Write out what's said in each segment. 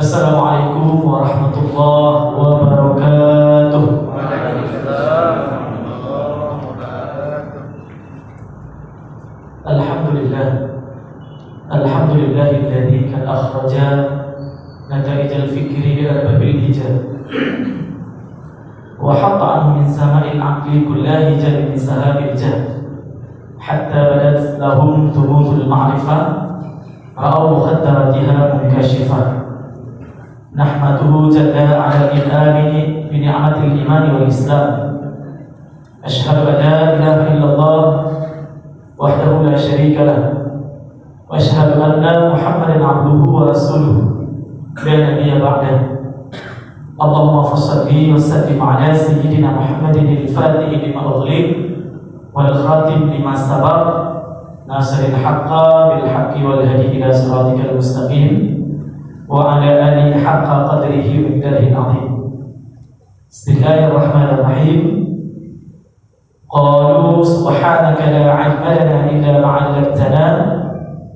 Assalamualaikum warahmatullahi wabarakatuh. Alhamdulillah, alhamdulillahilladzi kan akhraja nataijal fikri bi arbabil hijab wa hatta anhu min sama'il aqli kullahi jal min sahabil jahl hatta badat lahum thubutul ma'rifah ra'aw mukhaddaratiha munkashifah. Nahmaduhu jalla ala al-in'ami bi ni'matil iman wal islam. Asyhadu an la ilaha illallah wahdahu la syarika lah wa asyhadu anna Muhammadan abduhu wa rasuluhu la nabiyya ba'dah. Allahumma fassalli wa sallim ala sayyidina Muhammadin al-fatihi lima ughliq wal khatim lima sabaq nasiril haqqa bil haqqi wal hadi ila siratikal mustaqim wa ala alihi haqqa qadrihi wa miqdarihi al-'azim. Bismillahirrahmanirrahim. Qalu subhanaka la 'ilma lana illa ma 'allamtana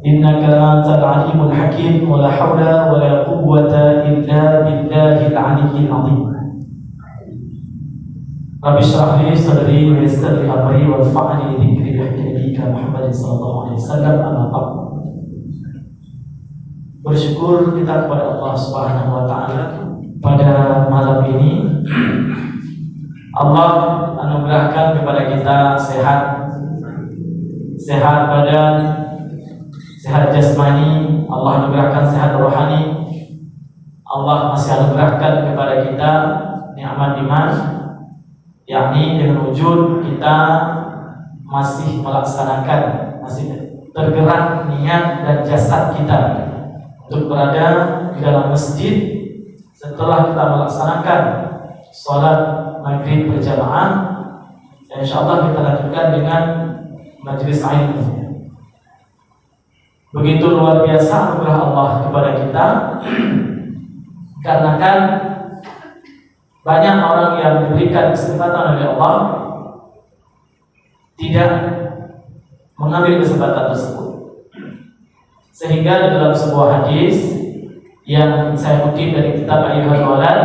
innaka antal 'alimul hakim wa la hawla wa la quwwata illa billahil 'aliyyil 'azim. Rabbi shrah li sadri wa yassir li amri warfa'ni dhikri bi nabiyyika Muhammadin sallallahu alaihi wasallam. Amma ba'd. Bersyukur kita kepada Allah Subhanahu wa taala pada malam ini Allah anugerahkan kepada kita sehat badan, sehat jasmani, Allah anugerahkan sehat rohani. Allah masih anugerahkan kepada kita nikmat iman, yakni dengan wujud kita masih melaksanakan, masih tergerak niat dan jasad kita untuk berada di dalam masjid setelah kita melaksanakan sholat maghrib berjamaah. Insyaallah kita lanjutkan dengan majelis ilmu. Begitu luar biasa anugerah Allah kepada kita, karena kan banyak orang yang diberikan kesempatan oleh Allah tidak mengambil kesempatan tersebut. Sehingga di dalam sebuah hadis yang saya kutip dari kitab Ayyuhal Walad,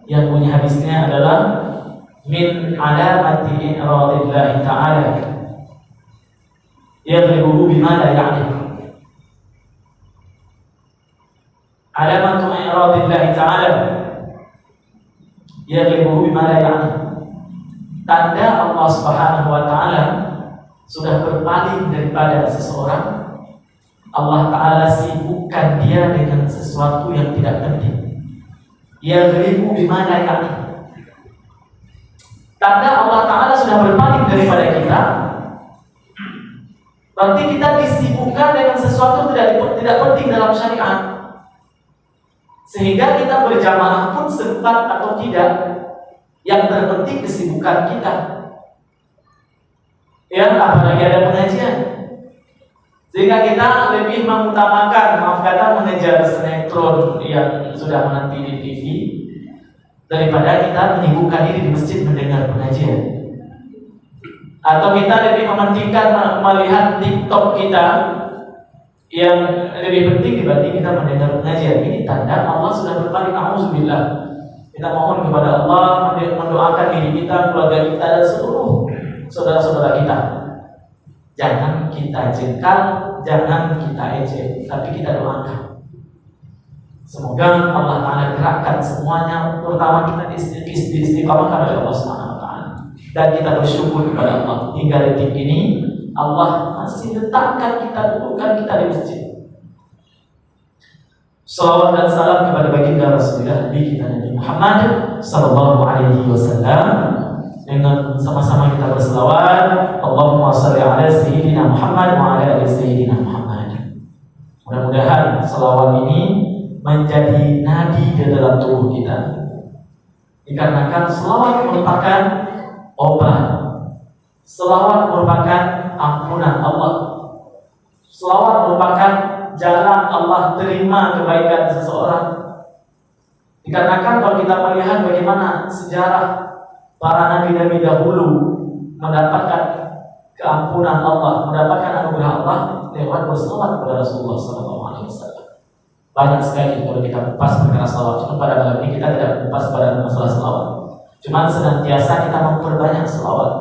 yang punya hadisnya adalah min alamati i'radillahi ta'ala yaghlibuhu bima la ya'lam. Alamatu i'radillahi ta'ala yaghlibuhu bima la ya'lam. Tanda Allah Subhanahu wa taala sudah berpaling daripada seseorang, Allah Ta'ala sibukkan dia dengan sesuatu yang tidak penting. Yaghlibu bima la ya'lam. Tanda Allah Ta'ala sudah berpaling daripada kita, berarti kita disibukkan dengan sesuatu tidak penting dalam syariat, sehingga kita berjamaah pun sempat atau tidak, yang terpenting kesibukan kita. Ya, apalagi ada pengajian, sehingga kita lebih mengutamakan, maaf kata, mengejar sinetron yang sudah menanti di TV daripada kita menyibukkan diri di masjid mendengar pengajian. Atau kita lebih mementingkan melihat TikTok kita yang lebih penting dibanding kita mendengar pengajian. Ini tanda Allah sudah berpaling. Auzubillah. Kita mohon kepada Allah mendoakan diri kita, keluarga kita, dan seluruh saudara-saudara kita. Jangan kita jengkal, jangan kita ejek, tapi kita doakan. Semoga Allah Ta'ala gerakkan semuanya, terutama kita istiqamahkan oleh Allah Subhanahu wa taala. Dan kita bersyukur kepada Allah hingga detik ini Allah masih letakkan kita, dudukkan kita di masjid. Salawat dan salam kepada baginda Rasulullah Nabi kita Nabi Muhammad sallallahu alaihi wasallam. Dengan sama-sama kita berselawat, Allahumma shalli ala sayyidina Muhammad wa ala ali sayyidina Muhammad. Mudah-mudahan selawat ini menjadi nadi di dalam tubuh kita, dikarenakan selawat merupakan obat, selawat merupakan ampunan Allah, selawat merupakan jalan Allah terima kebaikan seseorang. Dikarenakan kalau kita melihat bagaimana sejarah para nabi-nabi dahulu mendapatkan keampunan Allah, mendapatkan anugerah Allah lewat berselawat kepada Rasulullah SAW. Banyak sekali kalau kita kupas perkara salawat. Cuma pada malam ini kita tidak kupas pada masalah salawat. Cuma senantiasa kita memperbanyak salawat.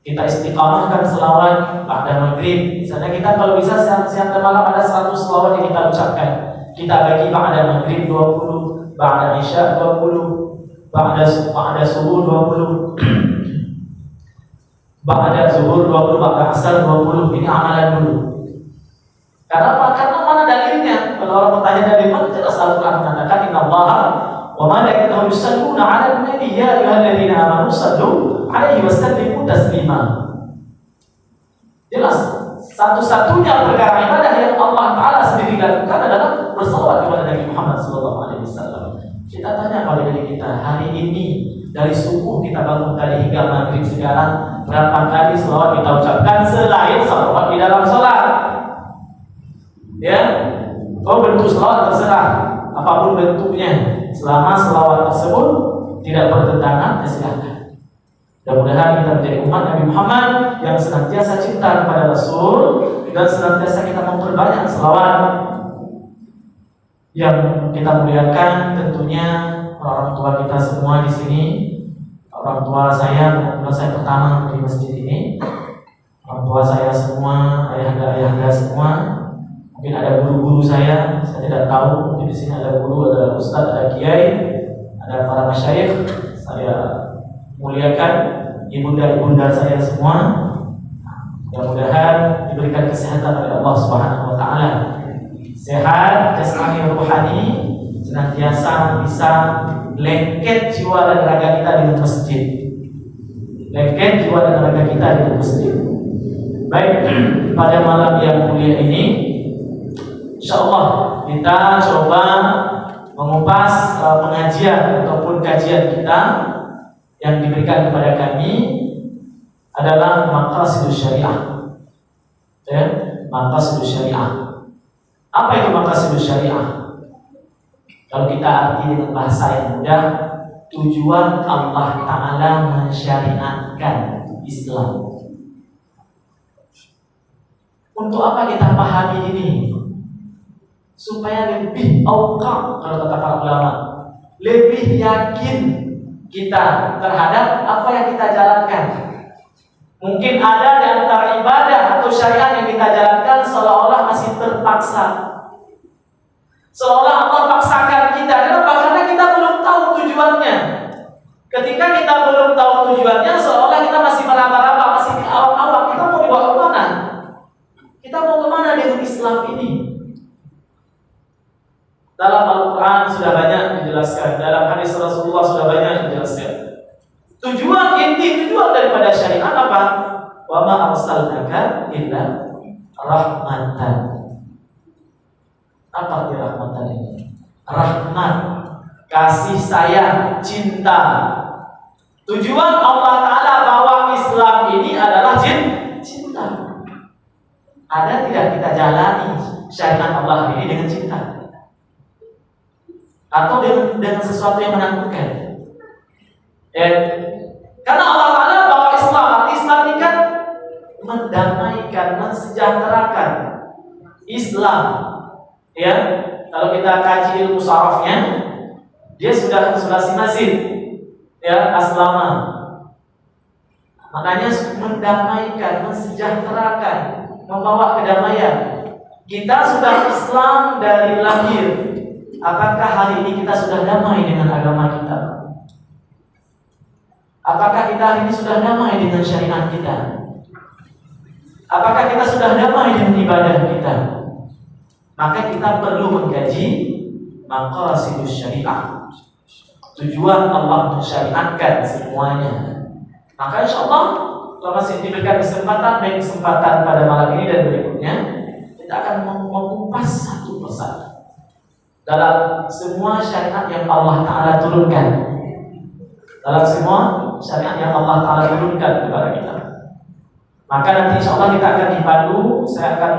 Kita istiqamahkan salawat pada maghrib. Misalnya kita kalau bisa siang dan malam ada 100 salawat yang kita ucapkan. Kita bagi pada maghrib 20, pada isya 20, pada subuh 20, pada zuhur 20, pada asar 20. Ini amalan dulu. Karena apa? Karena mana dalilnya? Kalau orang bertanya dalil mana, jelas Al-Quran mengatakan innallaha wa malaikatahu yusalluna 'alan nabi ya ayyuhalladzina amanu sallu 'alaihi wa sallimu taslima. Jelas satu-satunya perkara ibadah yang Allah Ta'ala sendiri lakukan adalah bersalawat kepada Nabi Muhammad SAW. Kita tanya pada diri kita hari ini, dari subuh kita bangun tadi hingga maghrib sekarang, berapa kali salawat kita ucapkan selain salawat di dalam sholat? Ya, bentuk salawat terserah, apapun bentuknya, selama salawat tersebut tidak bertentangan, silakan. Mudah-mudahan kita menjadi umat Nabi Muhammad yang senantiasa cinta kepada Rasul dan senantiasa kita memperbanyak salawat. Yang kita muliakan tentunya orang tua kita semua di sini. Orang tua saya, kebetulan saya pertama di masjid ini. Orang tua saya semua, ayahanda semua. Mungkin ada guru-guru saya tidak tahu. Mungkin di sini ada guru, ada ustadz, ada kiai, ada para masyayikh. Saya muliakan ibunda saya semua. Mudah-mudahan diberikan kesehatan oleh Allah Subhanahu wa Ta'ala. Sehat jasmani rohani, senantiasa bisa lengket jiwa dan raga kita dengan masjid. Lengket jiwa dan raga kita dengan masjid. Baik, pada malam yang mulia ini, insyaallah kita coba mengupas pengajian ataupun kajian kita yang diberikan kepada kami adalah maqasidus syariah. Ya, maqasidus syariah. Apa itu maqasidus syariah? Kalau kita arti dengan bahasa yang mudah, tujuan Allah Ta'ala mensyariatkan Islam. Untuk apa kita pahami ini? Supaya lebih auqah, kalau kata para ulama, lebih yakin kita terhadap apa yang kita jalankan. Mungkin ada di antara ibadah atau syariat yang kita jalankan seolah-olah masih terpaksa, seolah Allah paksakan kita. Kenapa? Karena kita belum tahu tujuannya. Ketika kita belum tahu tujuannya, seolah kita masih meraba-raba, masih di awal-awal. Kita mau dibawa kemana? Kita mau kemana dengan Islam ini? Dalam Al-Quran sudah banyak dijelaskan, dalam hadis Rasulullah sudah banyak dijelaskan. Tujuan daripada syariat apa? Wa ma arsalnaka illa rahmatan. Apa arti rahmatan ini? Rahmat, kasih sayang, cinta. Tujuan Allah Ta'ala bawa Islam ini adalah cinta. Ada tidak kita jalani syariat Allah ini dengan cinta? Atau dengan sesuatu yang menakutkan? Karena Allah Ta'ala bawa Islam. Arti Islam ini kan mendamaikan, mensejahterakan. Islam, ya, kalau kita kaji ilmu sarafnya, dia sudah sinazid, ya, aslama. Makanya mendamaikan, mensejahterakan, membawa kedamaian. Kita sudah Islam dari lahir. Apakah hari ini kita sudah damai dengan agama kita? Apakah kita hari ini sudah damai dengan syariat kita? Apakah kita sudah damai dengan ibadah kita? Maka kita perlu mengkaji maqasidus syariah. Tujuan Allah mensyariatkan semuanya. Maka insyaallah kalau masih diberikan kesempatan, baik kesempatan pada malam ini dan berikutnya, kita akan mengupas satu persatu dalam semua syariat yang Allah Ta'ala turunkan. Dalam semua syariat yang Allah Ta'ala turunkan kepada kita. Maka nanti insyaallah kita akan dipandu. Saya akan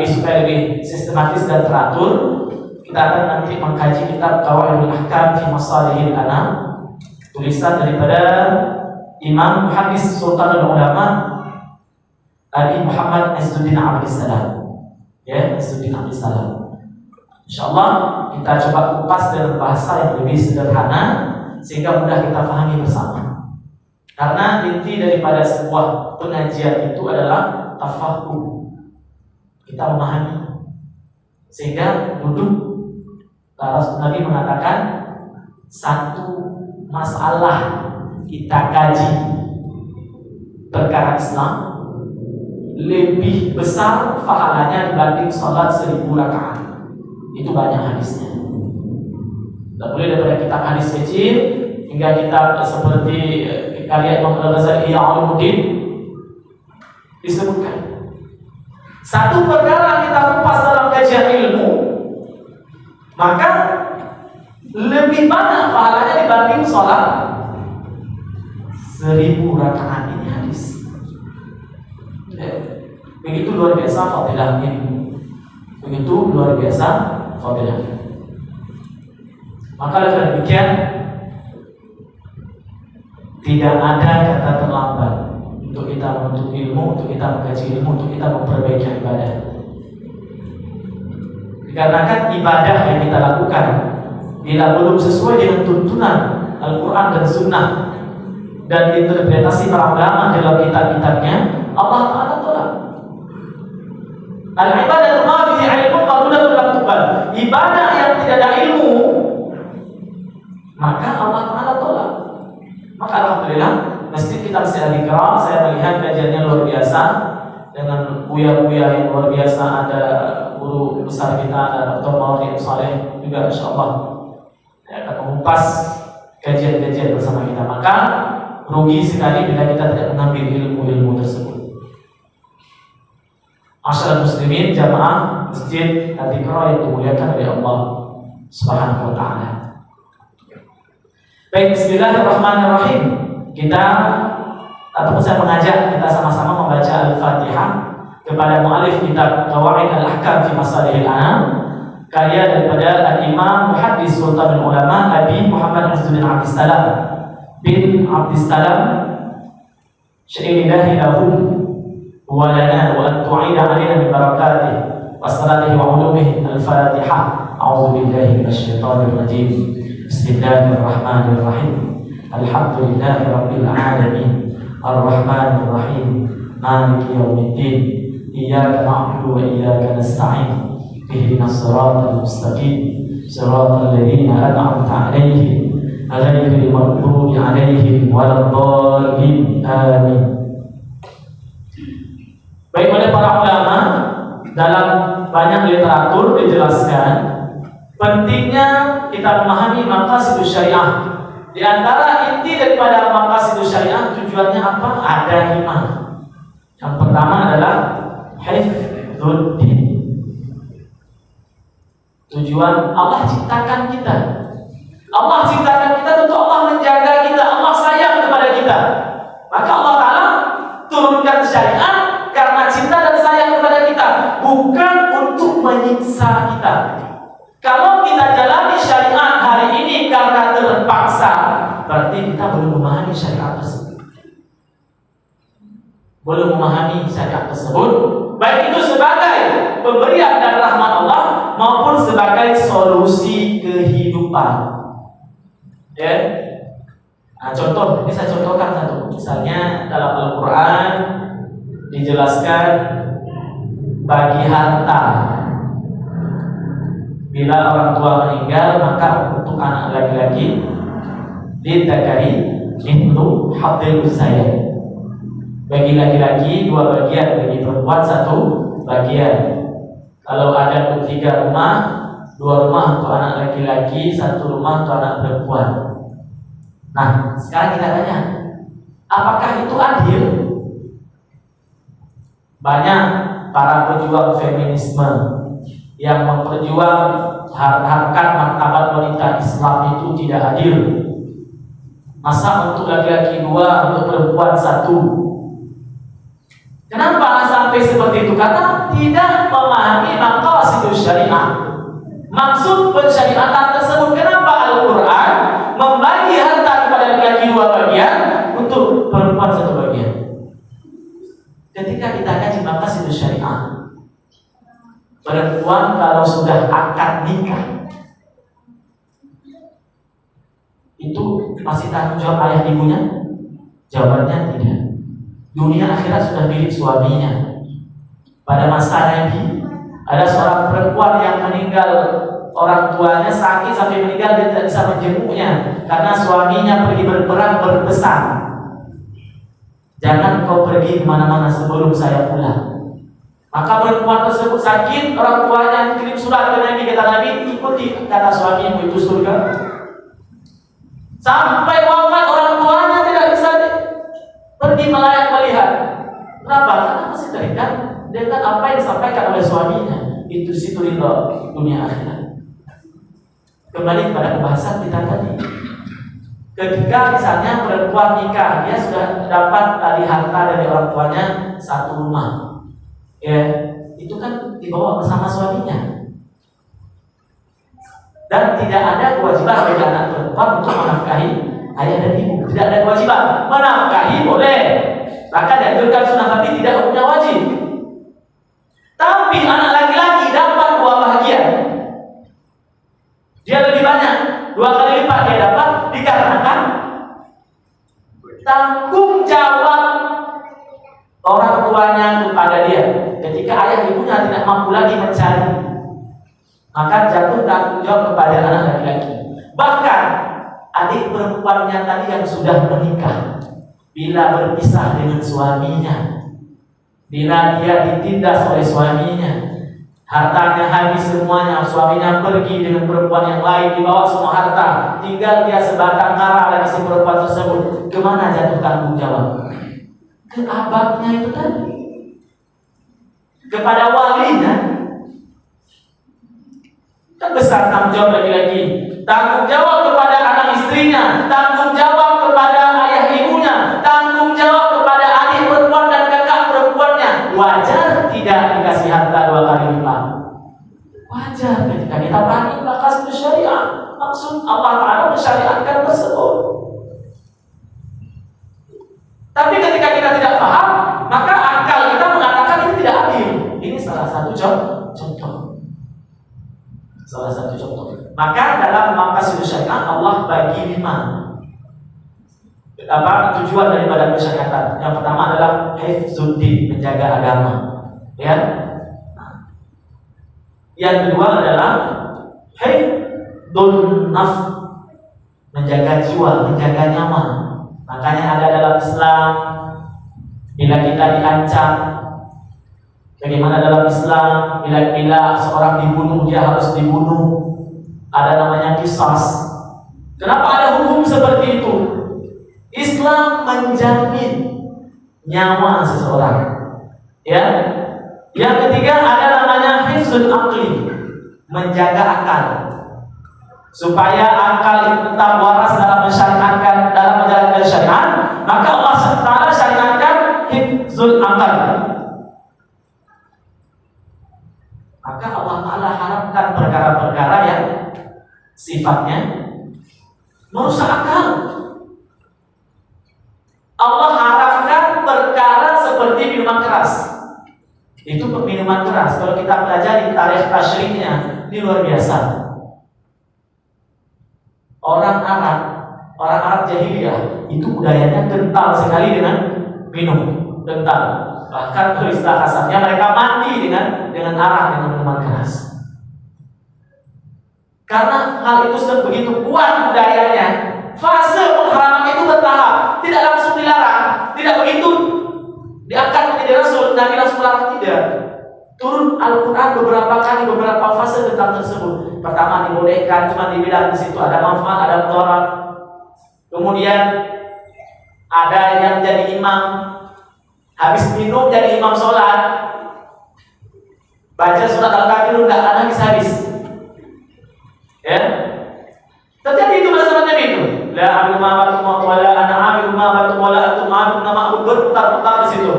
supaya lebih sistematis dan teratur. Kita akan nanti mengkaji kitab Qawaidul Ahkam fi Masalihil Anam, tulisan daripada Imam Muhaddis Sultanul Ulama Abi Muhammad Izzuddin Abdissalam. Ya, Izzuddin Abdissalam. Insyaallah kita coba kupas dengan bahasa yang lebih sederhana sehingga mudah kita pahami bersama. Karena inti daripada sebuah pengajian itu adalah tafahum. Kita memahami. Sehingga duduk, Nabi mengatakan satu masalah kita kaji perkara Islam lebih besar pahalanya dibanding sholat 1000 rakaat. Itu banyak hadisnya. Tidak boleh daripada kitab hadis kecil hingga kitab seperti karya Imam Al-Ghazali Ulumuddin disebutkan. Satu perkara kita kupas dalam kajian ilmu, maka lebih banyak pahalanya dibanding sholat 1000 rakaat. Ini hadis. Begitu luar biasa fadilah ilmu. Begitu luar biasa fadilah. Maka dengan demikian tidak ada kata terlambat untuk kita menuntut ilmu, untuk kita mengkaji ilmu, untuk kita memperbaiki ibadah. Dikarenakan ibadah yang kita lakukan bila belum sesuai dengan tuntunan Al-Quran dan Sunnah dan interpretasi para ulama dalam kitab-kitabnya, Allah Ta'ala tolak. Al-ibadah ma fihi ilmun mardudatun lam tuqbal. Ibadah yang tidak ada ilmu, maka Allah Ta'ala tolak. Maka alhamdulillah masjid kita masih Al-Iqra, saya melihat kajiannya luar biasa dengan buya-buya yang luar biasa. Ada guru besar kita, ada Dr. Maulid Saleh juga, insyaallah akan mengupas kajian-kajian bersama kita. Maka rugi sekali bila kita tidak mengambil ilmu-ilmu tersebut. Masyarakat muslimin jamaah masjid Al-Iqra yang dimuliakan oleh Allah Subhanahu wa ta'ala. Baik, bismillahirrahmanirrahim. Kita ataupun saya mengajak kita sama-sama membaca Al-Fatihah kepada mu'alif kitab Qawaid Al-Ahkam fi Masalihil Anam, karya daripada Al-Imam Muhaddis Sultanul Ulama Abi Muhammad Izzuddin Abdissalam bin Abdissalam syai'illahi lahu wa lana wa an tu'ida alaina min barakatih wa salatihi wa ulumihi. Al-Fatihah. A'udzu billahi minasyaitonir rajim. Bismillahirrahmanirrahim. Alhamdulillahi rabbil alamin. Ar-Rahmanir Rahim. Maliki yaumiddin. Iyyaka na'budu wa iyyaka nasta'in. Ihdinas siratal mustaqim. Siratal ladzina an'amta 'alaihim ghairil maghdubi 'alaihim waladdallin. Amin. Baik, oleh para ulama dalam banyak literatur dijelaskan pentingnya kita memahami maqasidus syariah. Di antara inti daripada maqasidus syariah tujuannya apa? Ada 5. Yang pertama adalah hifdzuddin. Tujuan Allah ciptakan kita. Allah ciptakan kita untuk Allah menjaga kita, Allah sayang kepada kita. Maka Allah Ta'ala turunkan syariat karena cinta dan sayang kepada kita, bukan untuk menyiksa kita. Kalau kita jalani syariat hari ini karena terpaksa, berarti kita belum memahami syariat tersebut. Belum memahami syariat tersebut, baik itu sebagai pemberian dan rahmat Allah maupun sebagai solusi kehidupan. Ya. Nah, contoh, ini saya contohkan satu. Misalnya dalam Al-Quran dijelaskan bagi harta. Bila orang tua meninggal, maka untuk anak laki-laki lidzakari mithlu hadzil unsayyain. Bagi laki-laki 2 bagian, bagi perempuan 1 bagian. Kalau ada 3 rumah, 2 rumah untuk anak laki-laki, 1 rumah untuk anak perempuan. Nah, sekarang kita tanya, apakah itu adil? Banyak para pejuang feminisme yang memperjuang harkat martabat wanita Islam itu tidak adil. Masa untuk laki-laki 2, untuk perempuan 1? Kenapa sampai seperti itu? Karena tidak memahami maqasidus syariah, maksud pensyariatan tersebut. Kenapa Al-Quran membagi harta kepada laki-laki 2 bagian, untuk perempuan 1 bagian? Ketika kita kaji maqasidus syariah, perempuan kalau sudah akad nikah itu masih tanggung jawab ayah ibunya? Jawabannya tidak. Dunia akhirat sudah milik suaminya. Pada masa Nabi ada seorang perempuan yang meninggal, orang tuanya sakit sampai meninggal, dia tidak bisa menjenguknya karena suaminya pergi berperang berpesan, jangan kau pergi kemana-mana sebelum saya pulang. Maka perempuan tersebut sakit, orang tuanya kirim surat ke Nabi, kata Nabi, ikuti kata suamimu itu surga. Sampai wafat orang tuanya tidak bisa pergi melihat. Kenapa? Karena masih terikat dengan apa yang disampaikan oleh suaminya. Itu situ ridho dunia akhirat. Kembali kepada pembahasan kita tadi. Ketika misalnya perempuan nikah, dia sudah dapat tadi harta dari orang tuanya satu rumah, ya itu kan dibawa bersama suaminya. Dan tidak ada kewajiban bagi anak perempuan untuk menafkahi ayah dan ibu. Tidak ada kewajiban. Menafkahi boleh, maka dianjurkan sunnah, tapi tidak hukumnya wajib. Tapi anak laki-laki dapat buah bahagia. Dia lebih banyak, 2 kali lipat dia dapat, dikarenakan tanggung jawab orang tuanya kepada dia. Ketika ayah ibunya tidak mampu lagi mencari, maka jatuh tanggung jawab kepada anak laki-laki. Bahkan adik perempuannya tadi yang sudah menikah, bila berpisah dengan suaminya, bila dia ditindas oleh suaminya, hartanya habis semuanya, suaminya pergi dengan perempuan yang lain, dibawa semua harta, tinggal dia sebatang kara lagi si perempuan tersebut, kemana jatuh tanggung jawab? Ke abangnya itu tadi, kepada walinya. Kan besar tanggung jawab lagi-lagi. Tanggung jawab kepada anak istrinya, tanggung jawab kepada ayah ibunya, tanggung jawab kepada adik perempuan dan kakak perempuannya. Wajar tidak dikasih harta 2 kali lipat? Wajar ketika kita pahami maqasid syariah, maksud Allah Ta'ala mensyariatkan tersebut. Tapi ketika kita tidak paham, maka akal kita mengatakan ini tidak adil. Ini salah satu contoh. Salah satu contoh. Maka dalam maqasid syariah Allah bagi 5 tujuan daripada persyariatan. Yang pertama adalah hifzuddin, menjaga agama. Ya. Yang kedua adalah hifdzun nafs, menjaga jiwa, menjaga nyawa. Makanya ada dalam Islam, bila kita diancam, bagaimana dalam Islam, bila seorang dibunuh, dia harus dibunuh. Ada namanya qisas. Kenapa ada hukum seperti itu? Islam menjamin nyawa seseorang. Ya. Yang ketiga ada namanya hifzul aqli, menjaga akal, supaya akal itu tetap waras dalam mensyariatkan, dalam menjalankan syariat. Maka Allah SWT syariatkan hifzul aqal. Maka Allah Ta'ala haramkan perkara-perkara yang sifatnya merusak akal. Allah haramkan perkara seperti minuman keras. Itu minuman keras, kalau kita pelajari tarikh tasyriknya, ini luar biasa. Orang Arab jahiliyah itu budayanya kental sekali dengan minum, kental. Bahkan peristiwa kasarnya mereka mandi dengan arak, dengan minuman keras. Karena hal itu sudah begitu kuat budayanya, fase pengharaman itu bertahap, tidak langsung dilarang, tidak begitu diangkat menjadi Rasul, Nabi langsung larang, tidak. Turun Al-Quran beberapa kali, beberapa fase tentang tersebut. Pertama dibolehkan, cuma dibilang di situ ada manfaat, ada mudarat. Kemudian ada yang jadi imam, habis minum jadi imam sholat, baca surat Al-Kafirun, tidak akan habis. Ya, terjadi itu pada zaman Nabi itu. La a'budu ma ta'budun wa la ana 'abidu ma ta'budun wa la antum 'abidun ma a'budu, berputar-putar di situ.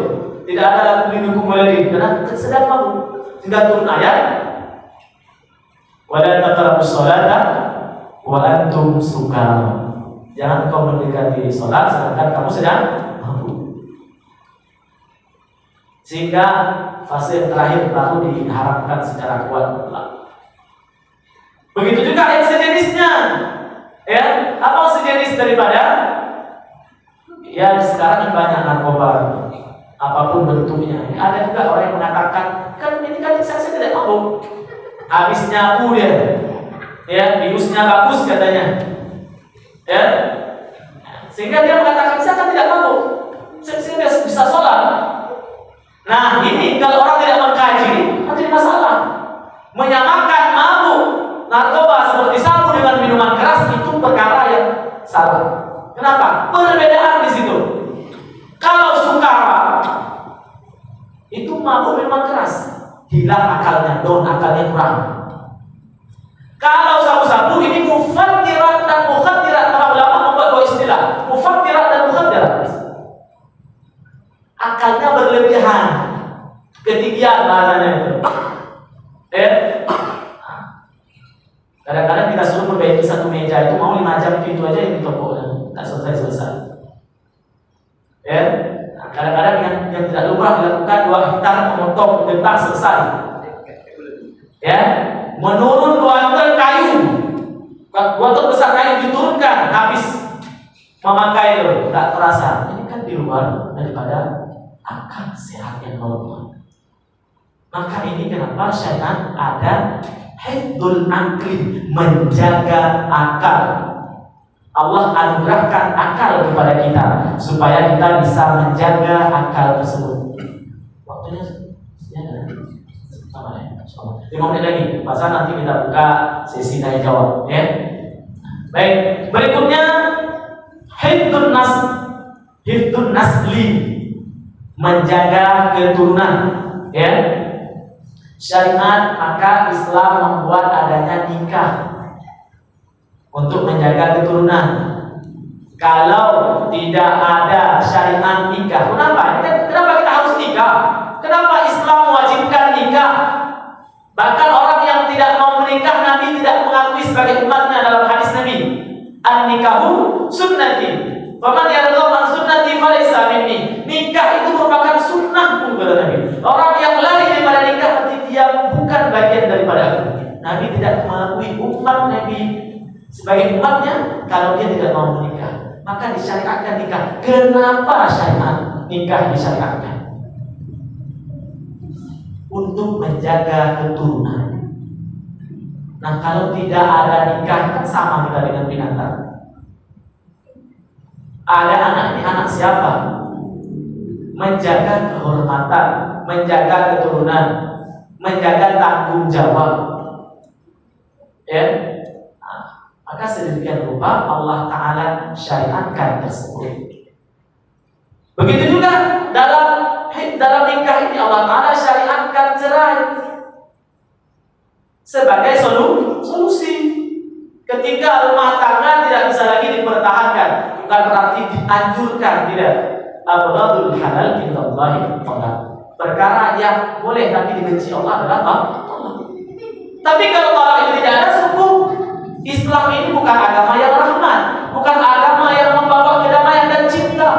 Tidak ada lagu minumkum waladi, karena sedang mabuk. Tidak turun ayat wa la taqrabus sholata wa antum sukara. Jangan kau mendekati sholat sedangkan kamu sedang mabuk. Sehingga fase terakhir baru diharapkan secara kuat. Begitu juga yang sejenisnya. Ya, apa sejenis daripada? Ya, sekarang banyak narkoba, apapun bentuknya. Ada juga orang yang mengatakan, kan ini kan saya tidak mabuk. Habis nyabu dia. Ya, biusnya bagus katanya. Ya. Sehingga dia mengatakan saya kan tidak mabuk. Saya bisa sholat. Nah, ini kalau orang tidak mengkaji, kan jadi masalah. Menyamakan mabuk, narkoba seperti sabu dengan minuman keras itu perkara yang salah. Kenapa? Perbedaan di situ. Kalau sukara itu mabuk minuman keras, hilang akalnya, akalnya kurang. Kalau sabu-sabu ini mufattirat dan mukhaddirat, para ulama membuat dua istilah, mufattirat dan mukhaddirat. Akalnya berlebihan, ketinggian bahasanya itu. Kadang-kadang kita suruh perbaiki satu meja itu mau 5 jam itu aja yang di toko, tak selesai. Ya, kadang-kadang yang tidak lumrah dilakukan 2 hektar memotong getah selesai. Ya, menurun 2 ton kayu, 2 ton besar kayu diturunkan, habis memakai itu, tak terasa. Ini kan di luar daripada akal sehat yang normal. Maka ini kenapa syariat ada hifdzul aqli, menjaga akal. Allah anugerahkan akal kepada kita supaya kita bisa menjaga akal tersebut. Waktunya sama ya. 5 menit lagi. Pasal nanti kita buka sesi tanya jawab, ya. Baik, berikutnya hifdzun nasli, menjaga keturunan, ya. Syariat, maka Islam membuat adanya nikah untuk menjaga keturunan. Kalau tidak ada syariat nikah, kenapa kita harus nikah? Kenapa Islam mewajibkan nikah? Bahkan orang yang tidak mau menikah, Nabi tidak mengakui sebagai umatnya dalam hadis Nabi. An-nikahu sunnati, faman yarghabu an sunnati falaysa minni. Nikah itu merupakan sunnahku, kata Nabi. Orang yang lari daripada nikah berarti dia bukan bagian daripada aku. Nabi tidak mengakui umat Nabi sebagai umatnya kalau dia tidak mau menikah. Maka disyariatkan nikah. Kenapa syariat nikah disyariatkan? Untuk menjaga keturunan. Nah, kalau tidak ada nikah kan sama kita dengan binatang. Ada anak, ini anak siapa? Menjaga kehormatan, menjaga keturunan, menjaga tanggung jawab. Ya. Maka sedemikian rupa Allah Ta'ala syariatkan tersebut. Begitu juga dalam nikah ini Allah Ta'ala syariatkan cerai sebagai solusi. Ketika rumah tangga tidak bisa lagi dipertahankan, bukan berarti dianjurkan, tidak. Abghadul halal indallahi talaq. Perkara yang boleh tapi dibenci Allah adalah talak. Tapi kalau talak itu tidak ada, sungguh Islam ini bukan agama yang rahmat, bukan agama yang membawa kedamaian dan cinta.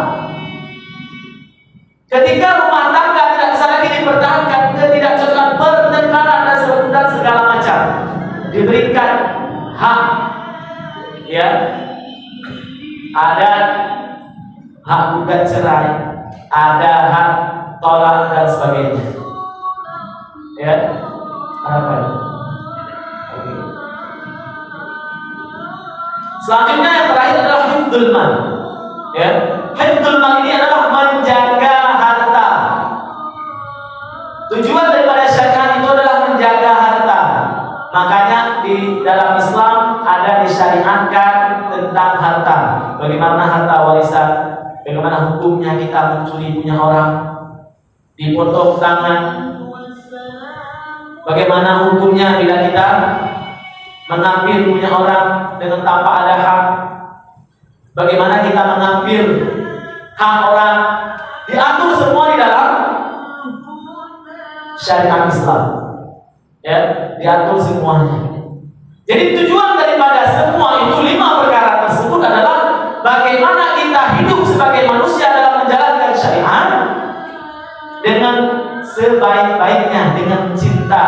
Ketika rumah tangga tidak bisa lagi dipertahankan, ketidakcocokan, pertengkaran dan segala macam, diberikan hak, ya, ada hak gugat cerai, ada hak tolak dan sebagainya. Ya, apa ini? Oke. Selanjutnya yang terakhir adalah hifdzul mal. Ya, hifdzul mal ini adalah menjaga harta. Tujuan daripada syariat itu adalah menjaga harta. Makanya di dalam Islam ada disyariatkan tentang harta. Bagaimana harta warisan, bagaimana hukumnya kita mencuri punya orang, dipotong tangan. Bagaimana hukumnya bila kita mengambil punya orang dengan tanpa ada hak. Bagaimana kita mengambil hak orang, diatur semua di dalam syariat Islam. Ya, diatur semuanya. Jadi tujuan daripada semua itu 5 perkara tersebut adalah bagaimana kita hidup sebagai manusia dalam menjalankan syariat dengan sebaik-baiknya dengan cinta,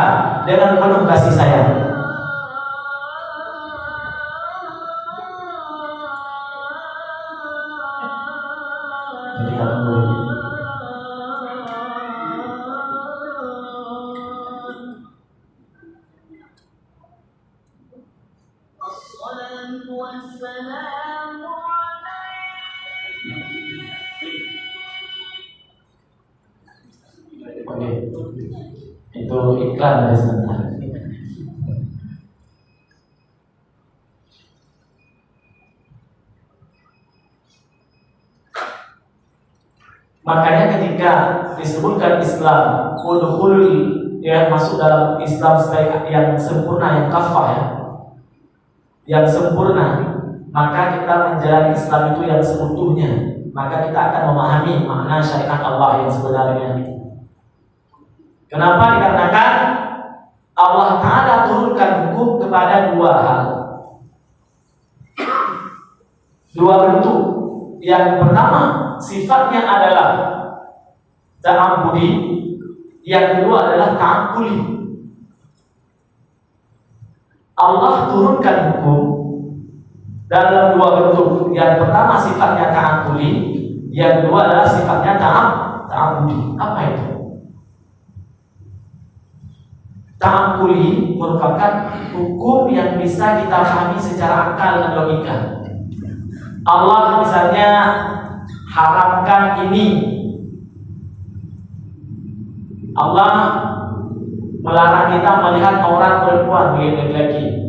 dengan penuh kasih sayang. Jadi kita tunggu. Oke, itu iklan dari sebentar. Makanya ketika disebutkan Islam, masuk dalam Islam sebagai yang sempurna, yang kafah ya, yang sempurna, maka kita menjalani Islam itu yang seutuhnya, maka kita akan memahami makna syariat Allah yang sebenarnya. Kenapa? Dikarenakan Allah Ta'ala turunkan hukum kepada dua hal, dua bentuk. Yang pertama sifatnya adalah ta'abbudi, yang kedua adalah ta'aqquli. Allah turunkan hukum dalam dua bentuk. Yang pertama sifatnya ta'aqquli, yang kedua adalah sifatnya ta'abbudi. Apa itu? Ta'aqquli merupakan hukum yang bisa kita pahami secara akal dan logika. Allah misalnya haramkan ini, Allah melarang kita melihat aurat perempuan laki-laki,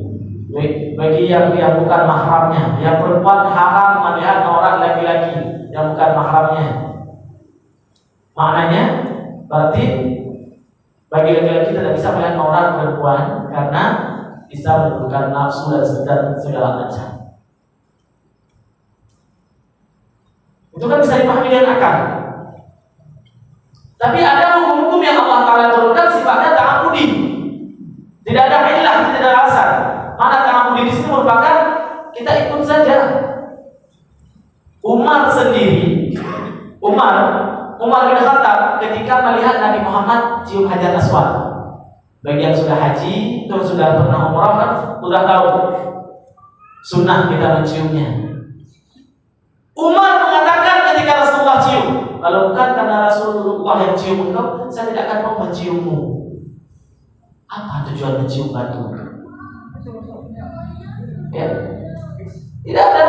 bagi yang bukan mahramnya. Yang perempuan haram melihat aurat laki-laki yang bukan mahramnya. Maknanya berarti bagi laki-laki tidak bisa melihat aurat perempuan karena bisa menimbulkan nafsu dan segala macam. Itu kan bisa dipahami dengan akal. Tapi ada hukum-hukum yang Allah Ta'ala turunkan sifatnya ta'abbudi. Tidak ada illah, tidak ada alasan. Mana ta'abbudi di sini merupakan kita ikut saja. Umar bin Khattab ketika melihat Nabi Muhammad cium Hajar Aswad. Bagi yang sudah haji, terus sudah pernah umrah kan sudah tahu sunnah kita menciumnya. Umar mengatakan ketika Rasulullah cium, kalau bukan karena Rasulullah yang cium engkau, saya tidak akan mau menciummu. Apa tujuan mencium batu? Ya, tidak ada.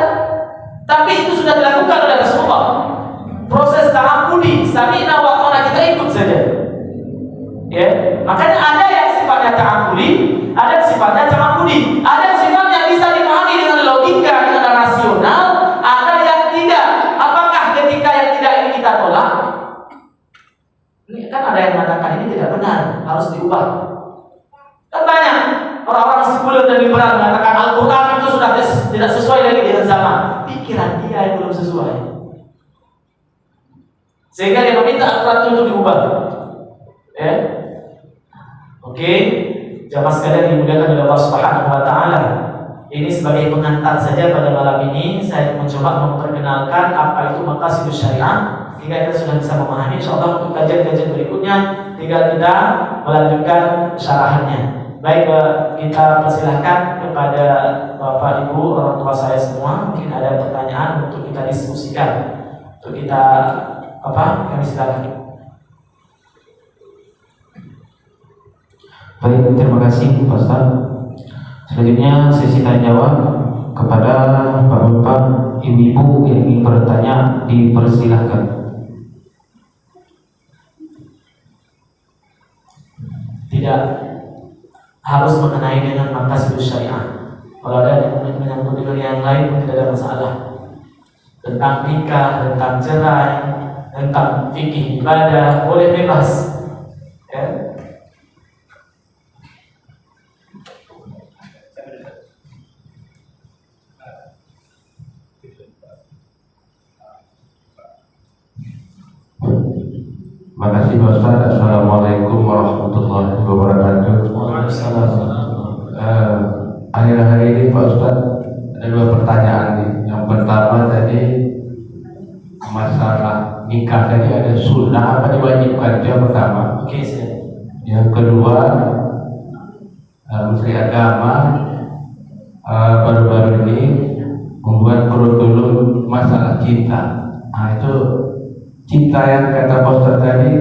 Tapi itu sudah dilakukan oleh Rasulullah. Proses ta'abbudi, sami'na wa ata'na, kita ikut saja. Ya, makanya ada yang sifatnya ta'abbudi, ada yang sifatnya ta'abbudi, ada yang sifatnya bisa dipahami dengan logika, dengan rasional. Kita tolak. Ini kan ada yang mengatakan ini tidak benar, harus diubah. Kan banyak orang-orang sekuler dan liberal mengatakan Al-Quran itu sudah tidak sesuai lagi dengan zaman. Pikiran dia yang belum sesuai, sehingga dia meminta Al-Quran itu diubah. Ya, oke, jamaah sekalian dimuliakan oleh Allah Subhanahu Wa Taala. Ini sebagai pengantar saja pada malam ini. Saya mencoba memperkenalkan apa itu maqasidus syariah. Jika kita sudah bisa memahami, insyaallah untuk kajian-kajian berikutnya tinggal kita melanjutkan syarahannya. Baik, kita persilahkan kepada Bapak Ibu orang tua saya semua, mungkin ada pertanyaan untuk kita diskusikan, untuk kita kami silakan. Baik, terima kasih Pak Ustaz. Selanjutnya sesi tanya jawab kepada Bapak-bapak, Ibu-ibu yang ingin bertanya dipersilahkan. Tidak harus mengenai dengan maqasidus syariah. Kalau ada yang menyangkut dengan yang lain pun tidak ada masalah. Tentang nikah, tentang cerai, tentang fikih ibadah, boleh bebas. Ya. Terima kasih Pak Ustaz. Assalamualaikum warahmatullahi wabarakatuh. Akhir-akhir ini Pak Ustaz ada dua pertanyaan nih. Yang pertama tadi masalah nikah tadi ada sunnah apa diwajibkan, itu yang pertama. Oke, Menteri Agama baru-baru ini membuat kurikulum masalah cinta. Nah itu cinta yang kata Pak Ustaz tadi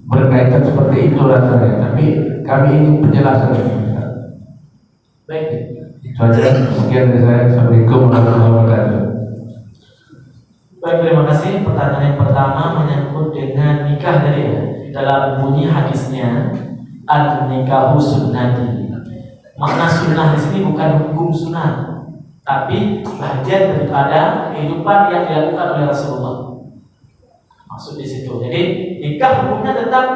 berkaitan seperti itu rasanya. Tapi kami ingin penjelasan. Baik. Itu aja. Sekian dari saya. Assalamualaikum warahmatullahi wabarakatuh. Baik, terima kasih. Pertanyaan yang pertama menyangkut dengan nikah tadi ya. Dalam bunyi hadisnya, an-nikahu sunnati. Makna sunnah di sini bukan hukum sunnah, tapi bagian daripada kehidupan yang dilakukan oleh Rasulullah. Maksud di situ. Jadi nikah hukumnya tetap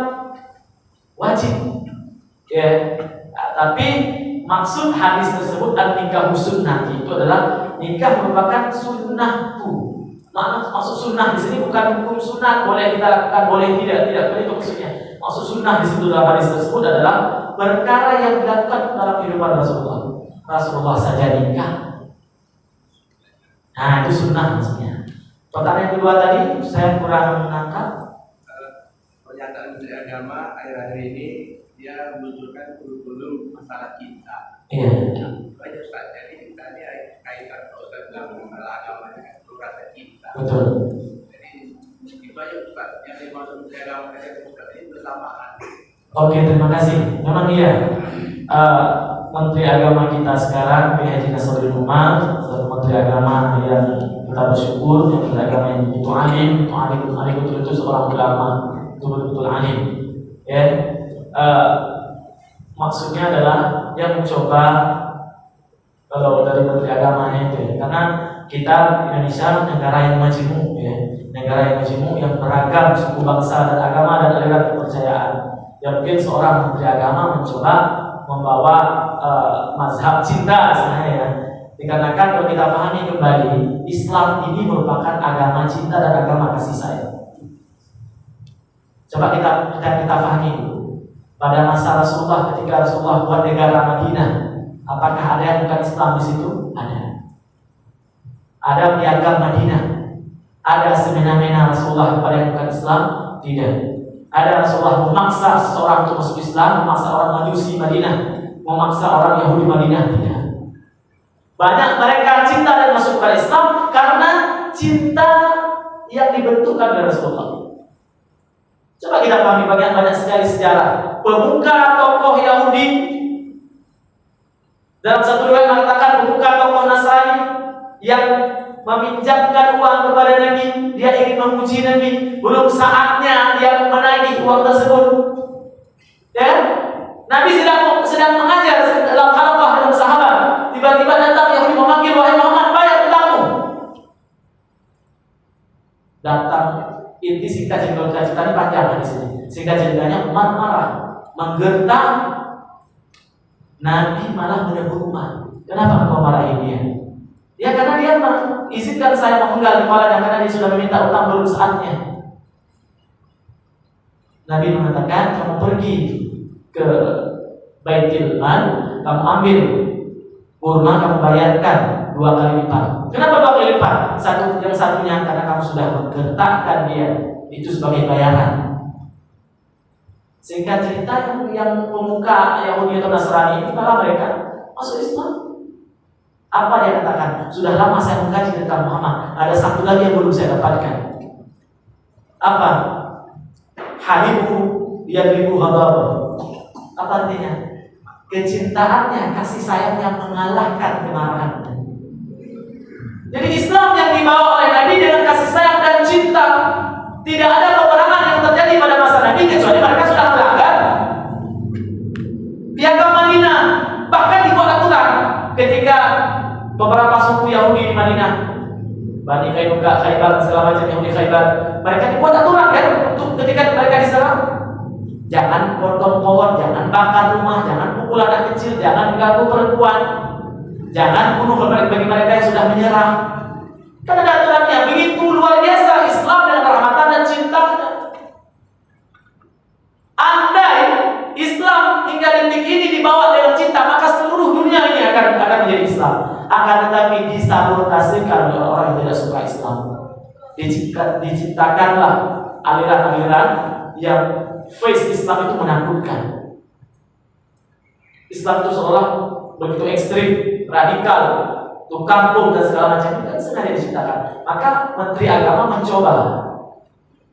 wajib. Ya, tapi maksud hadis tersebut an-nikahu sunnati itu adalah nikah merupakan sunnahku. Maksud sunnah di sini bukan hukum sunnah, boleh kita lakukan, boleh tidak itu maksudnya. Maksud sunnah di situ dalam hadis tersebut adalah perkara yang dilakukan dalam kehidupan Rasulullah. Rasulullah saja nikah. Nah itu sunnah maksudnya. Pertanyaan kedua tadi saya kurang menangkap. Pernyataan Menteri Agama akhir-akhir ini dia menunjukkan kurikulum masalah cinta. Iya. Banyak Ustaz. Jadi kita ini kaitan kalau Ustaz bilang masalah agama dengan rasa cinta. Betul. Jadi itu aja Ustaz yang dimaksud Menteri Agama dengan Ustaz ini bersamaan. Oke, terima kasih. Memang iya. Menteri Agama kita sekarang Haji Nasruddin Umar, Menteri Agama yang kita bersyukur, yang Menteri Agama yang begitu alim betul-betul seorang ulama, betul-betul alim. Ya, maksudnya adalah dia mencoba kalau dari Menteri Agamanya itu, ya, karena kita Indonesia negara yang majemuk, ya, negara yang majemuk yang beragam suku bangsa dan agama dan aliran kepercayaan. Ya mungkin seorang Menteri Agama mencoba membawa mazhab cinta sebenarnya ya. Dikarenakan kalau kita pahami kembali, Islam ini merupakan agama cinta dan agama kasih sayang. Coba kita pahami dulu. Pada masa Rasulullah, ketika Rasulullah buat negara Madinah, apakah ada yang bukan Islam di situ? Ada. Ada piagam Madinah. Ada semena-mena Rasulullah kepada yang bukan Islam? Tidak. Ada Rasulullah memaksa seseorang untuk masuk Islam, memaksa orang Majusi Madinah, memaksa orang Yahudi Madinah? Tidak. Banyak mereka cinta dan masuk kepada Islam karena cinta yang dibentukkan oleh Rasulullah. Coba kita pahami banyak sekali sejarah. Pemuka tokoh Yahudi dalam satu riwayat mengatakan pemuka tokoh Nasrani yang meminjamkan uang kepada Nabi, dia ingin memuji Nabi, belum saatnya dia menagih uang tersebut. Ya, Nabi sedang mengajar dalam halaqah dengan sahabat. Tiba-tiba datang Yahudi memanggil, wahai Muhammad, bayar utangmu. Datang, inti singkat ceritanya panjang di sini. Singkat ceritanya Umar marah, menggertak. Nabi malah menegur Umar. Kenapa engkau marahi dia? Ya karena dia izinkan saya memenggal kepalanya karena dia sudah meminta utang belum saatnya. Nabi mengatakan, kamu pergi ke Baitul Mal, kamu ambil kurma, kamu bayarkan 2 kali lipat. Kenapa 2 kali lipat? Yang satunya karena kamu sudah menggertakkan dia, itu sebagai bayaran. Singkat cerita, yang pemuka Yahudi atau Nasrani ini malah mereka masuk Islam. Apa dia katakan? Sudah lama saya mengkaji tentang Muhammad, ada satu lagi yang belum saya dapatkan. Apa? Hadibu yadribu hadabahu. Apa artinya? Kecintaannya, kasih sayangnya mengalahkan kemarahannya. Jadi Islam yang dibawa oleh Nabi dengan kasih sayang dan cinta. Tidak ada peperangan yang terjadi pada masa Nabi kecuali mereka sudah melanggar piagam Madinah. Bahkan dibuat aturan ketika beberapa suku Yahudi di Madinah, Bani Kainuka, Khaybar, segala macam Yahudi Khaybar, mereka dibuat aturan kan untuk ketika mereka diserang, jangan potong pohon, jangan bakar rumah, jangan pukul anak kecil, jangan ganggu perempuan, jangan bunuh bagi mereka yang sudah menyerah. Karena ada aturannya begitu luar biasa Islam dengan rahmatan dan cintanya. Andai Islam hingga detik ini dibawa dengan cinta, maka seluruh dunia ini akan menjadi Islam. Akan tetapi disabotasikan oleh orang yang tidak suka Islam. Diciptakanlah aliran-aliran yang face Islam itu menakutkan. Islam itu seolah begitu ekstrim, radikal, untuk kampung dan segala macam, itu kan sengaja diciptakan. Maka Menteri Agama mencoba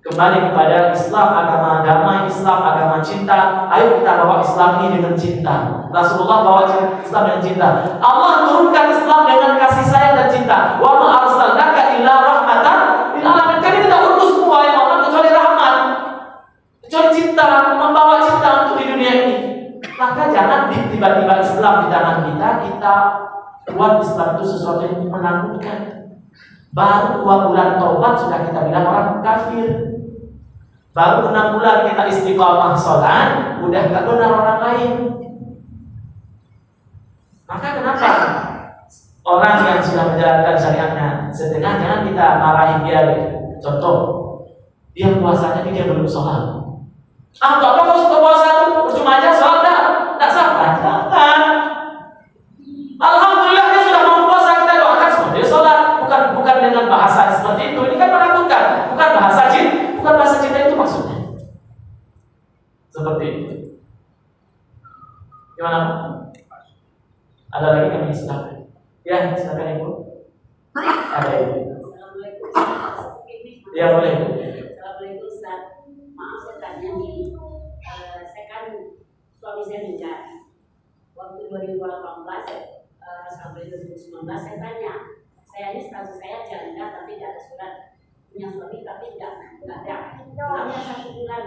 kembali kepada Islam, agama damai, Islam agama cinta. Ayo kita bawa Islam ini dengan cinta. Rasulullah bawa Islam dengan cinta. Allah turunkan Islam dengan kasih sayang dan cinta. Wa ma arsalnaka illa rahmatan lil alamin. Kami tidak utus wahai Muhammad kecuali rahmat, kecuali cinta, membawa cinta untuk di dunia ini. Maka jangan tiba-tiba Islam di tangan kita buat Islam itu sesuatu yang menakutkan. Baru 2 bulan taubat sudah kita bilang orang kafir. Baru 6 bulan kita istiqamah sholat, udah gak benar orang lain. Maka kenapa orang yang sudah menjalankan syariatnya setengah, jangan kita marahin dia. Contoh, dia puasanya dia belum sholat. Apa kau suka puasa itu? Percuma aja sholat tak sah. Jangan. Alhamdulillah dia sudah mau puasa, kita doakan semua dia sholat. Bukan dengan bahasa seperti itu. Ini kan menakutkan. Bukan bahasa jin, bukan bahasa cinta itu maksudnya. Seperti itu. Gimana? Ada lagi kami silakan. Ya, silakan Ibu. Ada Ibu. Assalamualaikum. Ya boleh. Assalamualaikum Ustaz. Maaf saya tanya nih. Saya kan suami saya nikah. Waktu 2018 sampai 2019 saya tanya. Saya ini status saya janda tapi tidak ada surat. Punya suami tapi tidak ada. Selama 1 bulan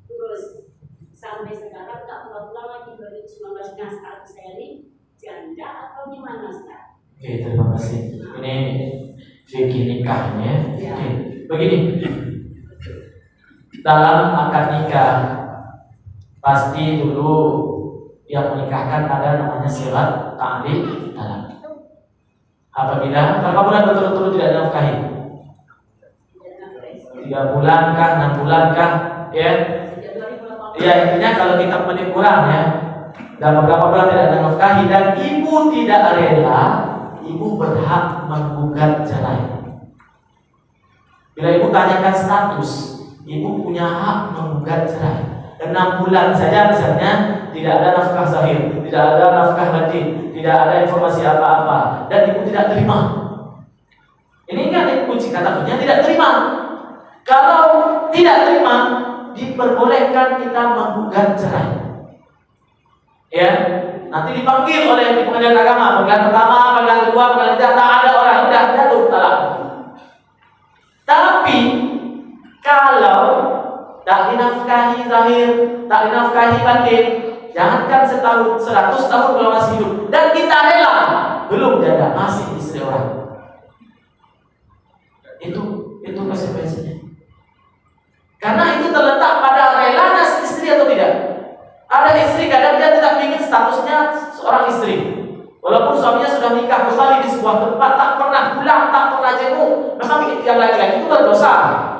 terus sampai sekarang tak pulang-pulang lagi 2019. Nah, status saya ini janda atau gimana Ustaz? Oke, terima kasih. Ini fikih nikahnya. Ya. Oke, begini. Dalam akad nikah pasti dulu yang menikahkan ada namanya surat ta'liq talaq. Apabila berapa bulan betul-betul tidak dinafkahi? 3 bulan kah, 6 bulan kah? Ya. Ya, intinya kalau kita penipuan ya, dalam beberapa bulan tidak dinafkahi dan ibu tidak rela, ibu berhak menggugat cerai. Bila ibu tanyakan status, ibu punya hak menggugat cerai. 6 bulan saja misalnya tidak ada nafkah zahir, tidak ada nafkah batin, tidak ada informasi apa-apa, dan ibu tidak terima. Ini kan kunci kata kuncinya tidak terima. Kalau tidak terima, diperbolehkan kita menggugat cerai. Ya, nanti dipanggil oleh di pengadilan agama, pengadilan pertama, pengadilan kedua, pengadilan ketiga, tak ada orang, udah jatuh talak. Tapi kalau tak dinafkahi zahir, tak dinafkahi batin, jangankan setahun, 100 tahun kalau masih hidup, dan kita rela, belum janda, masih istri orang. Itu konsekuensinya. Karena itu terletak pada relanya istri atau tidak. Ada istri kadang dia tidak ingin statusnya seorang istri, walaupun suaminya sudah nikah kembali di sebuah tempat, tak pernah pulang, tak pernah jenguk. Memang yang laki-laki itu berdosa.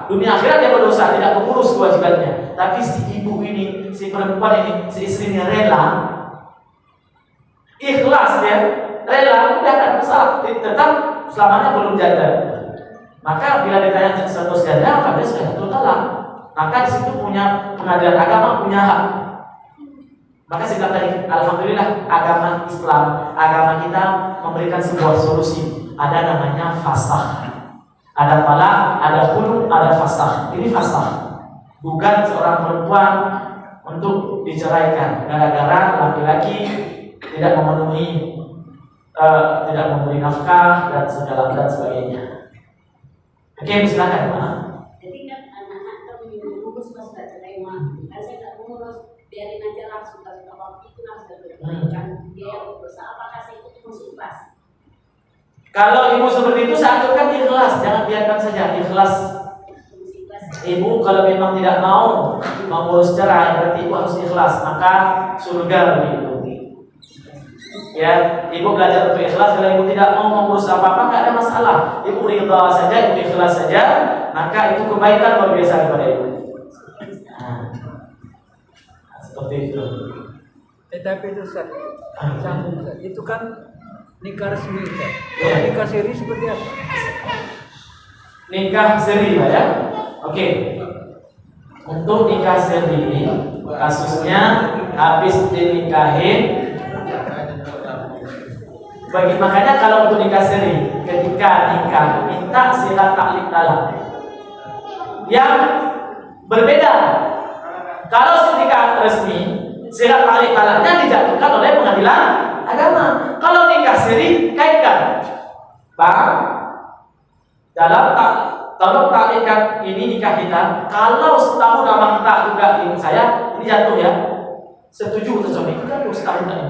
Dunia akhirat dia berdosa, tidak mengurus kewajibannya. Tapi si ibu ini, si perempuan ini, si istrinya rela, ikhlas dia, rela, udah tak masalah, tetap selamanya belum janda. Maka bila ditanya status janda, maka dia sudah talak. Maka di situ punya pengadilan agama punya hak. Maka saya bilang tadi, alhamdulillah agama Islam, agama kita memberikan sebuah solusi. Ada namanya fasakh. Ada talak, ada khulu, ada fasakh. Ini fasakh. Gugat seorang perempuan untuk diceraikan gara-gara laki-laki tidak memenuhi, tidak memberi nafkah dan segala dan sebagainya. Oke, silakan Pak. Jadi kan anak-anak kan mengurus pas nggak terima, kan saya nggak mengurus, biarin aja langsung kasih waktu itu langsung kan dia yang berusaha. Apakah saya itu masuk kelas? Kalau ibu seperti itu saya anjurkan ikhlas, jangan biarkan saja ikhlas. Ibu kalau memang tidak mau mengurus cerai, berarti ibu harus ikhlas, maka surga begitu. Ya, ibu belajar untuk ikhlas. Kalau ibu tidak mau mengurus apa-apa, nggak ada masalah. Ibu ridha saja, ibu ikhlas saja, maka itu kebaikan luar biasa kepada ibu. Nah, seperti itu. Tapi itu Ustaz, sambung Ustaz. Itu kan nikah resmi Ustaz. Ya. Nikah siri seperti apa? Nikah siri ya. Oke. Untuk nikah siri, kasusnya habis dinikahin Makanya kalau untuk nikah siri, ketika nikah minta sirat taklik talak. Yang berbeda, kalau nikah resmi, sirat taklik talaknya dijatuhkan oleh pengadilan agama. Kalau nikah siri, kaitkan, Bang, dalam tolong taklikan ini nikah kita. Kalau setahun abang tak juga ini saya, ini jatuh ya. Setuju untuk suami kita jatuh setahun tadi.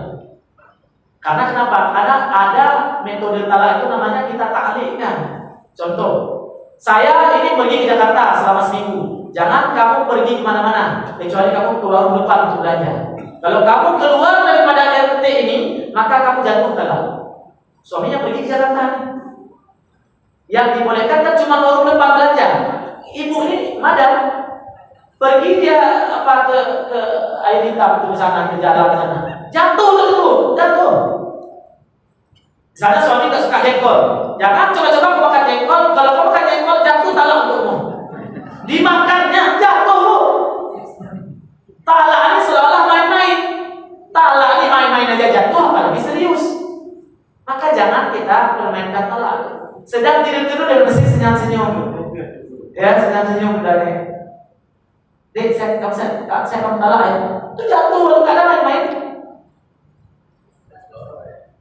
Karena kenapa? Karena ada metode talak itu namanya kita taklikkan. Contoh, saya ini pergi ke Jakarta selama seminggu. Jangan kamu pergi kemana-mana, kecuali kamu ke warung depan untuk belanja. Kalau kamu keluar daripada RT ini, maka kamu jatuh talak. Suaminya pergi ke Jakarta. Yang dibolehkan kan cuma warung depan belanja. Ibu ini madam, pergi dia ke air hitam ke sana, ke jalan sana. Jatuh itu, jatuh. Misalnya suami tak suka jengkol, jangan coba-coba kau makan jengkol. Kalau kau makan jengkol jatuh talak untukmu. Dimakannya jatuh bu. Talak ini seolah main-main. Talak ini main-main aja jatuh, apalagi serius. Maka jangan kita permainkan talak. Sedang tidur-tidur dan mesti senyum-senyum. Ya, senyum-senyum dari. Dek, saya kamu talak ya. Itu jatuh, lalu gak ada main-main.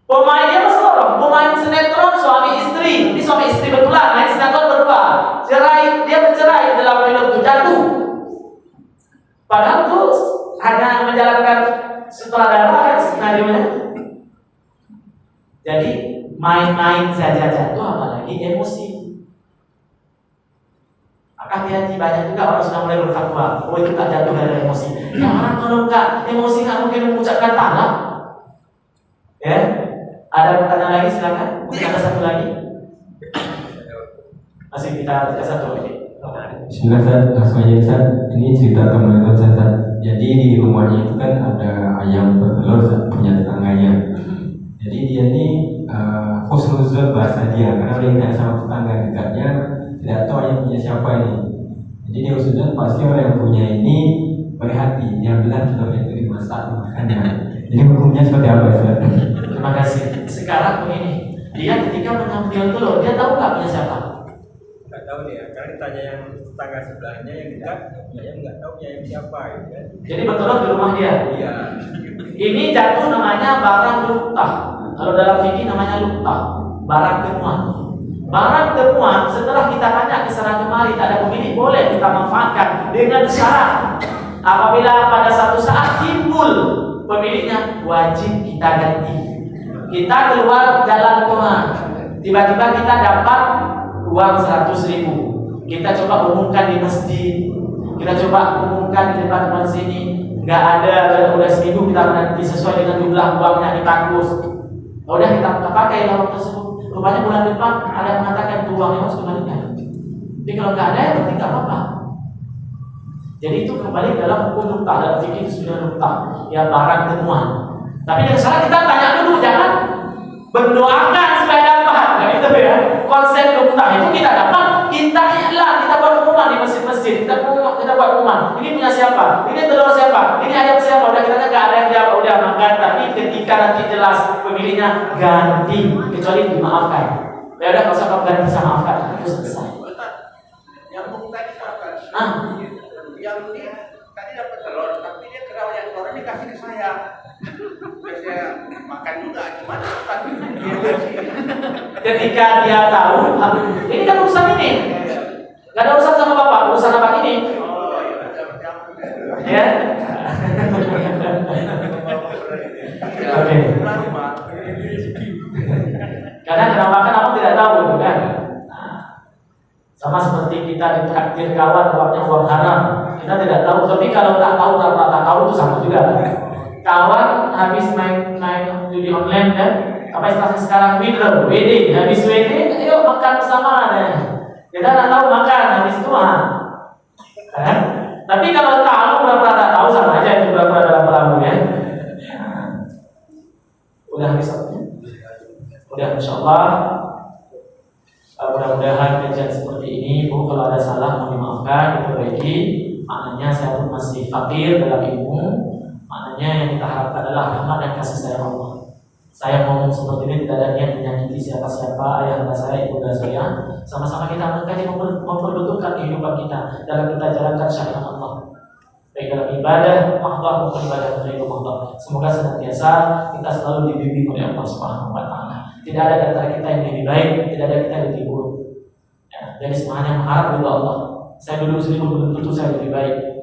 Pemainnya masih orang, pemain sinetron suami istri. Ini suami istri betulan, main sinetron berdua. Dia bercerai dalam film itu jatuh. Padahal tuh hanya menjalankan sutradara kan skenario-nya. Jadi main-main saja jatuh, apalagi emosi. Maka hati-hati, banyak juga orang sudah mulai berfatwa, oh itu tak jatuh dari emosi. Ya orang kalau enggak emosi nggak mungkin mengucapkan talak. Ya, ada pertanyaan lagi silakan. Mungkin ada satu lagi. Masih kita satu lagi. Silakan langsung aja Ustaz. Ini cerita teman Ustaz. Jadi di rumahnya itu kan ada ayam bertelur Ustaz, punya tetangganya. Jadi dia ini husnuzon bahasa dia, karena dia tidak sama tetangga dekatnya, tidak tahu ayam punya siapa ini. Jadi dia husnuzon pasti orang yang punya ini baik hati, dia bilang telur itu dimasak makannya. Jadi hukumnya seperti apa Ustaz? Terima kasih. Sekarang begini, dia ketika mengambil telur, dia tahu nggak punya siapa? Nggak tahu nih ya, karena ditanya yang tetangga sebelahnya yang dekat, yang nggak tahu punya yang siapa gitu kan. Jadi bertelur di rumah dia. Iya. Ini jatuh namanya barang luktah. Kalau dalam fikih namanya luktah, barang temuan. Barang temuan setelah kita tanya ke sana kemari tak ada pemilik, boleh kita manfaatkan dengan syarat apabila pada satu saat timbul pemiliknya, wajib kita ganti. Kita keluar jalan Tuhan, tiba-tiba kita dapat uang 100.000. Kita coba umumkan di masjid, kita coba umumkan di depan sini. Nggak ada, udah seminggu kita nanti sesuai dengan jumlah uangnya di takus. Udah kita pakai uang tersebut. Rupanya bulan depan ada yang mengatakan itu uangnya harus kembalikan. Tapi kalau nggak ada, ya berarti nggak apa-apa. Jadi itu kembali dalam hukum luktah, dalam fikih itu sudah luktah, ya barang temuan. Tapi dengan syarat kita tanya dulu, jangan mendoakan supaya dapat. Nah, itu ya konsep luktah itu kita dapat, kita buat pengumuman di masjid-masjid, kita buat pengumuman. Ini punya siapa? Ini telur siapa? Ini ayam siapa? Udah kita nggak ada yang jawab, udah makan. Tapi ketika nanti jelas pemiliknya, ganti, kecuali dimaafkan. Ya udah, kalau saya ganti sama maafkan, itu selesai. Yang tadi makan. Nah, yang ini tadi dapat telur, tapi dia kira yang telur ini kasih ke saya. Saya makan juga, gimana Ustaz? ketika dia tahu, ini kan urusan ini, nggak ada urusan sama bapak, urusan abang ini. Ya. Oke. Karena kenapa kan kamu tidak tahu, gitu kan? Sama seperti kita ditraktir kawan uangnya uang haram, kita tidak tahu. Tapi kalau tak tahu, tak tahu itu sama juga. Kawan habis main judi online kan, apa istilahnya sekarang WD, habis WD, ayo makan bersama deh. Kita tak tahu makan habis itu kan? Tapi kalau tahu pura-pura tak tahu sama aja, itu pura-pura dalam perahu ya. Udah habis waktunya? Udah, insyaallah. Mudah-mudahan kajian seperti ini, Bu, kalau ada salah mohon dimaafkan, diperbaiki. Maknanya saya pun masih fakir dalam ilmu. Maknanya yang kita harapkan adalah rahmat dan kasih sayang Allah. Saya ngomong seperti ini tidak ada niat menyakiti siapa-siapa, ayah saya, ibunda saya. Sama-sama kita mengkaji memperbetulkan kehidupan kita dalam kita jalankan syariat Allah. Baik dalam ibadah Allah maupun ibadah dari Allah. Semoga senantiasa kita selalu dibimbing oleh Allah Subhanahu wa taala. Tidak ada di antara kita yang lebih baik, tidak ada kita yang lebih buruk. Ya, jadi semuanya mengharap ridha Allah. Saya dulu sendiri belum tentu saya lebih baik.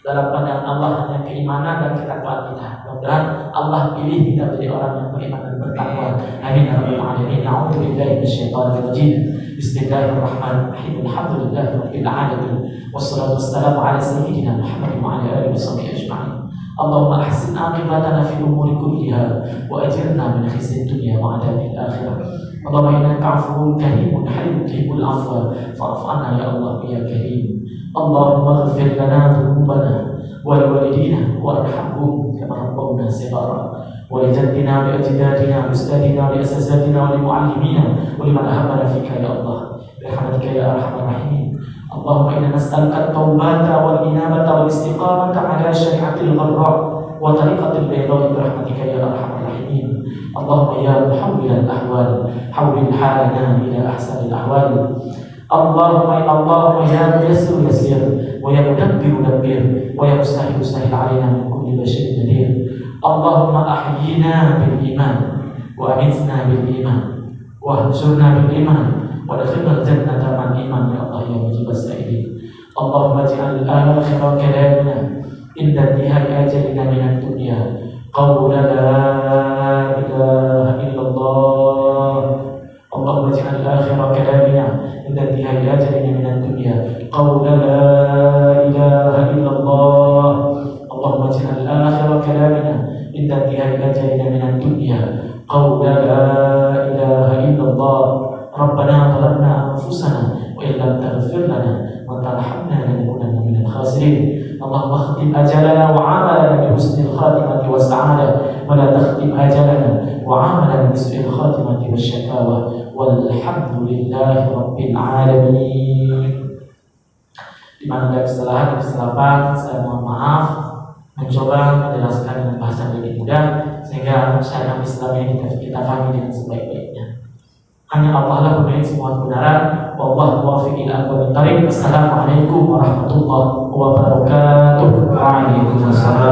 Dalam pandangan Allah hanya keimanan dan ketakwaan kita. Mudah-mudahan Allah pilih kita menjadi orang yang beriman dan bertakwa. Amin ya rabbal alamin. A'udzu billahi minasyaitonir rajim. Bismillahirrahmanirrahim. Alhamdulillahi rabbil alamin. Wassalatu wassalamu ala sayyidina Muhammad wa ala alihi washabbihi ajma'in. Allahumma ahsin 'aqibatana fi umuri kulliha wa ajirna min khizyid dunya wa 'adzabil akhirah. Allahumma innaka 'afuwwun karimun halimun tuhibbul 'afwa fa'fu 'anna ya Allah ya karim. Allahumma ighfir lana dhunubana wa liwalidina warhamhum kama rabbawna shighara wa li jaddina wa li ajdadina wa ustadina wa li asasatina wa li muallimina wa liman ahabbana fika ya Allah birahmatika ya arhamar rahimin. Allahumma inna nas'aluka at-taubata wal inabata wal istiqamata ala syari'atil gharra wa tariqatil bayda birahmatika ya arhamar rahimin. Allahumma ya muhawwilal ahwal hawwil halana ila ahsanil ahwal. Allahumma ya muyassir yassir wa ya mudabbir mudabbir wa ya mustahil mustahil alaina min kulli bashirin nadir. Allahumma ahyina bil iman wa amitna bil iman wa ahshurna bil iman wa adkhilna al jannata ma'al iman ya Allah ya mujib as-sa'ilin. Allahumma ij'al akhira kalamina inda intihai ajalina min ad-dunya qawla la ilaha illallah. Allahumma ij'al akhira kalamina inda intihai ajalina min ad-dunya qawla la ilaha illallah. Allahumma ij'al akhira kalamina inda intihai ajalina min ad-dunya qawla la ilaha illallah. Rabbana zalamna anfusana wa in lam taghfir lana wa tarhamna lanakunanna minal khasirin. Allahumma khtim ajalana wa 'amalana bi husnil khatimati was sa'adah wa la takhtim ajalana wa 'amalana bi su'il khatimati wash shakawa. Walhamdulillahi rabbil alamin. Di mana ada kesalahan, saya mohon maaf. Mencoba menjelaskan dengan bahasa lebih mudah sehingga syariat Islam ini kita pahami dengan sebaik-baiknya. Hanya Allah lah pemilik semua kebenaran. Wallahu muwaffiq ila aqwamit thariq. Assalamualaikum warahmatullahi wabarakatuh. Waalaikumsalam